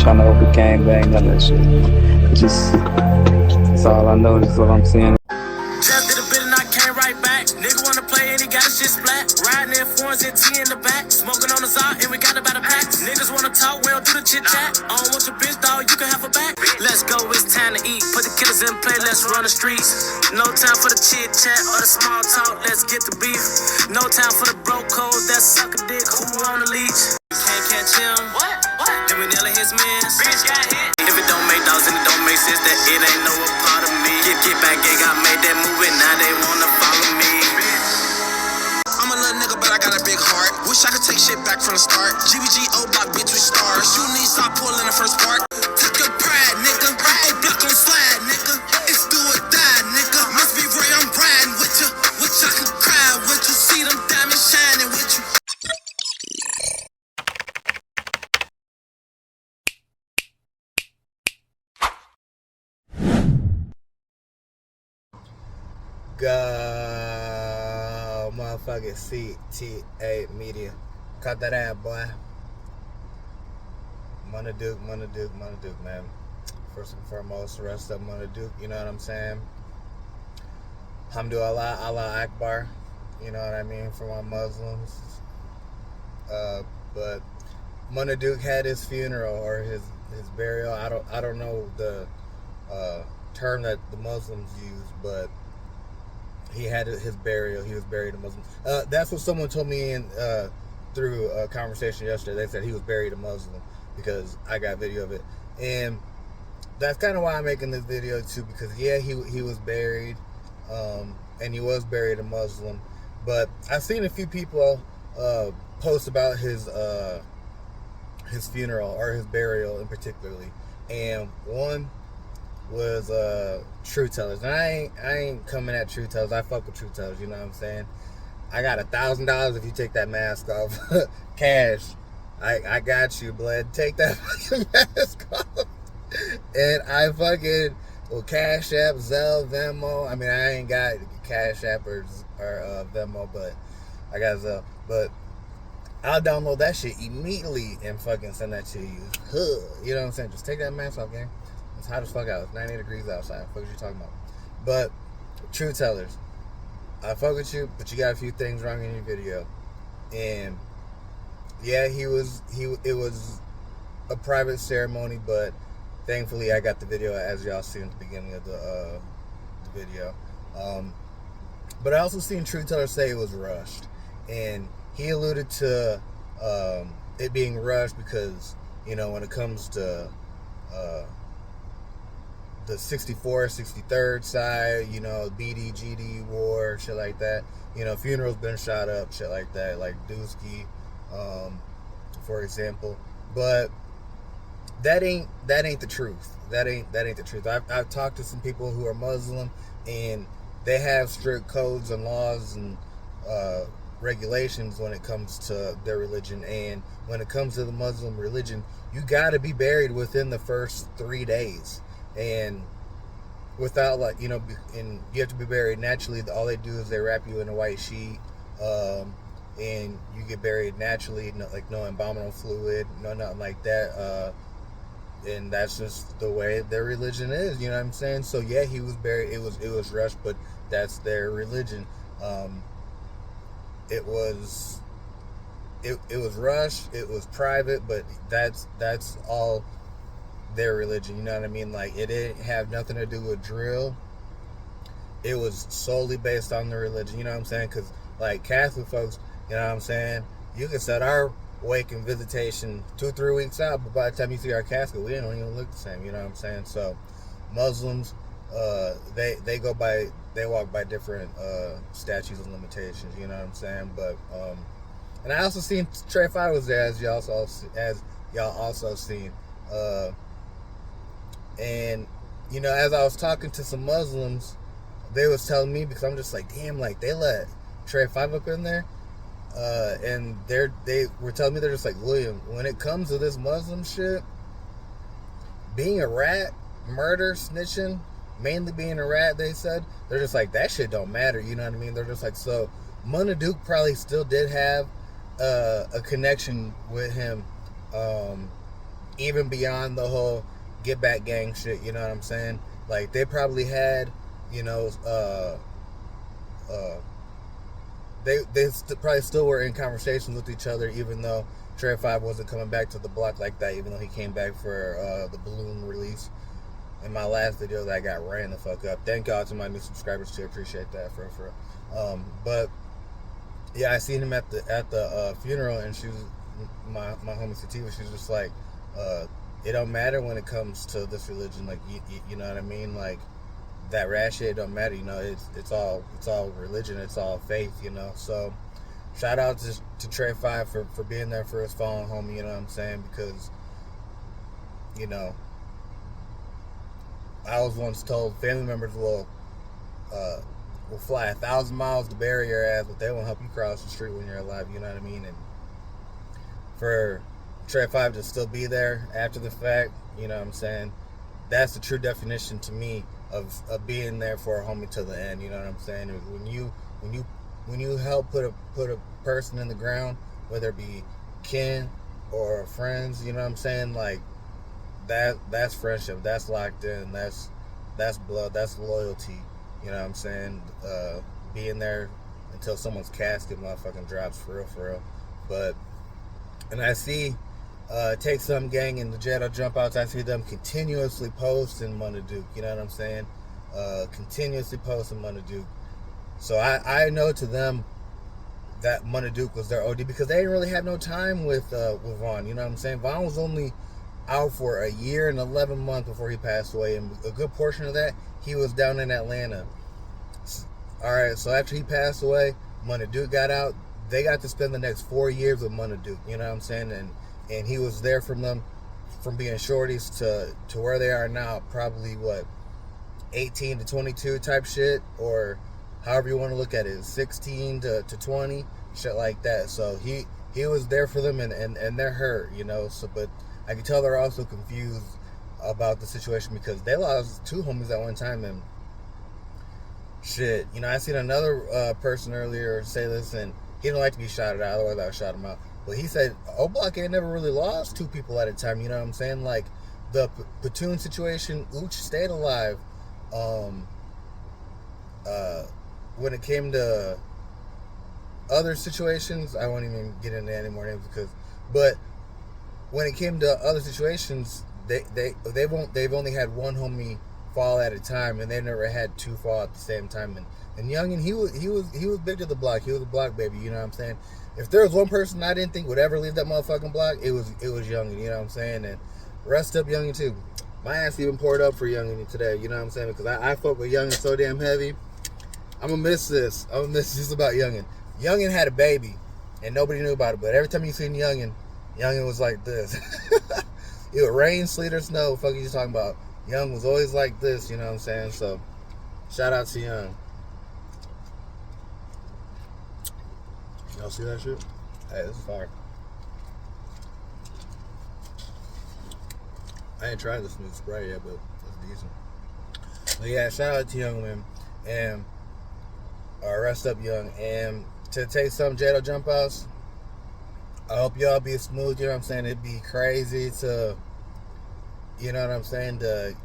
trying to open gang bang, none of that shit. Just, that's all I know, that's what I'm seeing. Just did a bit and I came right back. Nigga wanna play and he got his shit splat. Riding in foreigns and T in the back. Smoking on the Zod and we got about a pack. Niggas wanna talk, we don't do the chit chat. I don't want your bitch, dog, you can have her back. Let's go, it's time to eat. Put the killers in play, let's run the streets. No time for the chit chat or the small talk, let's get the beef. No time for the bro code, that sucker dick, who on the leech. Can't catch him. Then we nail his mans. Bitch got hit. If it don't make dollars and it don't make sense, that it ain't no part of me. Get back, gang, I made that move and now they wanna follow me. I'm a little nigga, but I got a big heart. Wish I could take shit back from the start. GBG O block, bitch, we stars. You need stop pulling the first part. Take your pride, nigga. O block on slide, nigga. It's do or die, nigga. Must be Ray, I'm riding with you. Wish I could cry with you. See them diamonds shining with you. Go, motherfucking CTA Media. Cut that out, boy. Munna Duke, man. First and foremost, the rest of Munna Duke, you know what I'm saying? Alhamdulillah, Allah Akbar, you know what I mean, for my Muslims. But Munna Duke had his funeral or his burial. I don't know the term that the Muslims use, but he had his burial. He was buried a Muslim. That's what someone told me through a conversation yesterday. They said he was buried a Muslim because I got video of it. And that's kind of why I'm making this video too, because yeah, he was buried, and he was buried a Muslim. But I've seen a few people post about his funeral or his burial in particularly, and one was Truth Tellers. And I ain't coming at Truth Tellers. I fuck with Truth Tellers, you know what I'm saying? I got $1,000 if you take that mask off. Cash. I got you, blood. Take that fucking mask off. And I fucking Cash App, Zelle, Venmo. I mean, I ain't got Cash App or Venmo, but I got Zelle. But I'll download that shit immediately and fucking send that to you. You know what I'm saying? Just take that mask off, gang. It's hot as fuck out. It's 90 degrees outside. What you talking about? But Truth Tellers, I fuck with you, but you got a few things wrong in your video. And yeah, it was a private ceremony, but thankfully I got the video, as y'all see in the beginning of the video. But I also seen Truth Tellers say it was rushed, and he alluded to it being rushed because, you know, when it comes to the 64, 63rd side, you know, BD, GD war, shit like that. You know, funerals been shot up, shit like that, like Dusky, for example. But that ain't the truth. That ain't the truth. I've talked to some people who are Muslim, and they have strict codes and laws and regulations when it comes to their religion. And when it comes to the Muslim religion, you got to be buried within the first 3 days. And without, like, you know, and you have to be buried naturally. All they do is they wrap you in a white sheet, and you get buried naturally, like no embalming fluid, no nothing like that. And that's just the way their religion is, you know what I'm saying? So yeah, he was buried. It was rushed, but that's their religion. It was rushed. It was private, but that's all their religion, you know what I mean? Like, it didn't have nothing to do with drill. It was solely based on the religion, you know what I'm saying? Because, like, Catholic folks, you know what I'm saying, you can set our wake and visitation 2-3 weeks out, but by the time you see our casket, we don't even look the same, you know what I'm saying? So Muslims, they walk by different statutes and limitations, you know what I'm saying? But and I also seen Trey 5 was there, as y'all also seen. And, you know, as I was talking to some Muslims, they was telling me, because I'm just like, damn, like, they let Trey 5 up in there, and they were telling me, they're just like, William, when it comes to this Muslim shit, being a rat, murder, snitching, mainly being a rat, they said, they're just like, that shit don't matter, you know what I mean? They're just like, so Munna Duke probably still did have a connection with him, even beyond the whole get back gang shit, you know what I'm saying? Like, they probably had, you know, probably still were in conversations with each other, even though Trey 5 wasn't coming back to the block like that, even though he came back for the balloon release. In my last video that I got ran the fuck up. Thank God to my new subscribers too. Appreciate that for real. But yeah, I seen him at the funeral, and she was my homie Sativa. She's just like, it don't matter when it comes to this religion. Like, you know what I mean? Like, that rat shit don't matter. You know, it's all religion. It's all faith. You know. So shout out to Trey 5 for being there for his fallen homie. You know what I'm saying? Because, you know, I was once told family members will fly 1,000 miles to bury your ass, but they won't help you cross the street when you're alive. You know what I mean? And for Trey 5 to still be there after the fact, you know what I'm saying? That's the true definition to me of being there for a homie to the end. You know what I'm saying? When you help put a person in the ground, whether it be kin or friends, you know what I'm saying? Like, that's friendship. That's locked in. That's blood. That's loyalty. You know what I'm saying? Being there until someone's casket motherfucking drops, for real. But, and I see Take Some Gang and the Jedi Jump Outs, I see them continuously posting Munna Duke. You know what I'm saying? Continuously posting Munna Duke. So I know to them that Munna Duke was their OD, because they didn't really have no time with Vaughn. You know what I'm saying? Vaughn was only out for a year and 11 months before he passed away, and a good portion of that he was down in Atlanta. Alright, so after he passed away, Munna Duke got out. They got to spend the next 4 years with Munna Duke, you know what I'm saying? And he was there from them, from being shorties to where they are now, probably 18 to 22 type shit, or however you want to look at it, 16 to 20, shit like that. So he was there for them, and they're hurt, you know. So, but I can tell they're also confused about the situation, because they lost 2 homies at one time, and shit, you know, I seen another person earlier say this, and he didn't like to be shouted out, otherwise I would shout him out. But he said O-Block ain't never really lost 2 people at a time, you know what I'm saying? Like, the platoon situation, Ooch stayed alive. When it came to other situations, I won't even get into any more names, but when it came to other situations, they've only had one homie fall at a time, and they never had 2 fall at the same time. And Youngin, he was big to the block. He was a block baby, you know what I'm saying? If there was one person I didn't think would ever leave that motherfucking block, it was Youngin, you know what I'm saying? And rest up Youngin too. My ass even poured up for Youngin today, you know what I'm saying? Because I fuck with Youngin so damn heavy. I'm gonna miss this. I'm gonna miss this about Youngin. Youngin had a baby, and nobody knew about it. But every time you seen Youngin was like this. It would rain, sleet, or snow. What the fuck are you talking about? Young was always like this, you know what I'm saying? So, shout out to Young. Y'all see that shit? Hey, this is fire. I ain't tried this new spray yet, but it's decent. But yeah, shout out to Young, man. And rest up, Young. And to take some Jado Jump Outs, I hope y'all be smooth, you know what I'm saying? It'd be crazy to, you know what I'm saying, to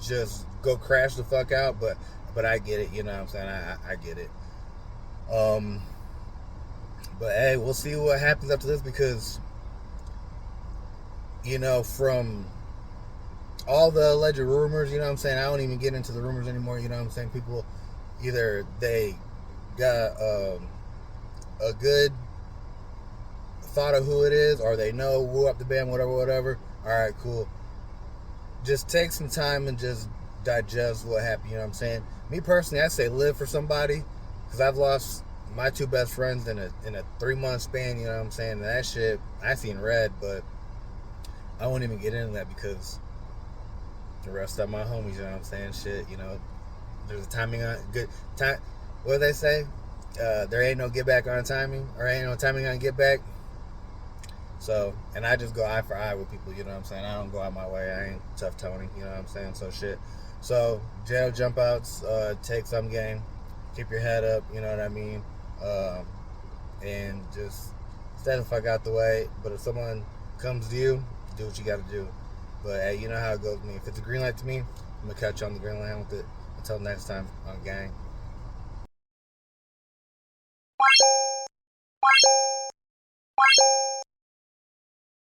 just go crash the fuck out, but I get it, you know what I'm saying? I get it. But hey, we'll see what happens after this, because, you know, from all the alleged rumors, you know what I'm saying, I don't even get into the rumors anymore, you know what I'm saying? People, either they got a good thought of who it is, or they know who up the band, whatever. Alright, cool. Just take some time and just digest what happened, you know what I'm saying? Me personally, I say live for somebody, because I've lost my 2 best friends in a 3-month span, you know what I'm saying? And that shit, I seen red, but I won't even get into that, because the rest of my homies, you know what I'm saying? Shit, you know, there's a timing on good time. What do they say? There ain't no get back on timing, or ain't no timing on get back. So, and I just go eye for eye with people, you know what I'm saying? I don't go out my way. I ain't tough Tony, you know what I'm saying? So shit. So, jail jump outs, take some game, keep your head up, you know what I mean? And just stay the fuck out the way. But if someone comes to you, do what you gotta do. But hey, you know how it goes with me. If it's a green light to me, I'm gonna catch you on the green line with it. Until next time on Gang.